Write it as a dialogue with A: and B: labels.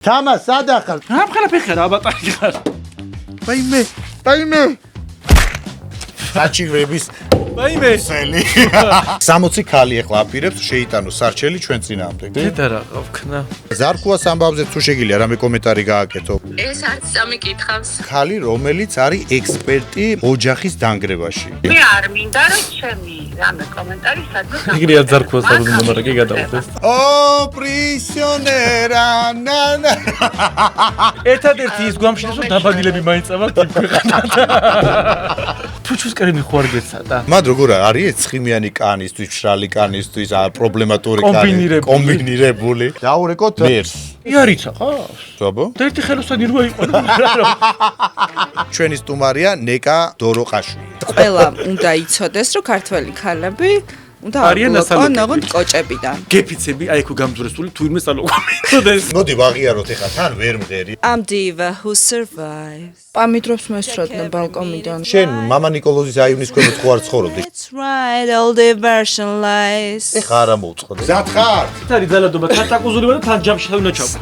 A: თამა სადა ხარ?
B: რა მქარაფეხა რა ბატონი ხარ?
A: Baime. საჭირების
B: Baime.
A: წელი. 60 ქალი ახლა აპირებს შეიტანოს სარჩელი ჩვენ წინააღმდეგ.
B: დედა რა ყავქნა.
A: ზარქუას ამბავზე თუ შეგიძლია რამე კომენტარი გააკეთო.
C: ეს არც წამიკითხავს.
A: ქალი რომელიც არის ექსპერტი ოჯახის დანგრევაში.
C: მე არ მინდა რომ ჩემი რამე კომენტარი სადღაც
B: იგრია ზარქუას აღუდგა მაგრამ კი გადავხდეს.
A: ო პრისიონერა ნანა.
B: ერთადერთი ის გვამშინეს რომ დაბადილები მაინც წავართ იმ ქვეყანად. ფუჩუს კარი მიხوارგეცა და
A: მად როგორ არის ცხიმიანი კანისთვის, მშრალი კანისთვის, პრობლემატური კანი, კომბინირებული. დაურეკოთ მერს.
B: იარიცა ყავს?
A: ზაბო?
B: და ერთი ხელოსანი როა იყო რა.
A: ჩვენი სტუმარია ნეკა დოროყაშვილი.
D: ყველა უნდა იცოდეს, რომ ქართველი ქალები უნდა
B: არიან
D: აბლოკონ ნაღოდ კოჭებიდან.
B: გეფიცები აი ხო გამძვრესული თუ იმე სალოყომეთოდეს.
A: მოდი ვაღიაროთ ახლა თან ვერ მღერი.
D: I'm diva who survives. პამიდრობს მესროდნენ ბალკონიდან.
A: შენ მამა ნიკოლოზის აივნის ქვემოთ ხო არ ცხოვრობდი?
D: That's right, all the version lies.
A: ეხა არა მოუწყო. გზად ხარ?
B: არის ძალადობა თან ტაკუზული ვარ და თან ჯამში უნდა ჩავკო.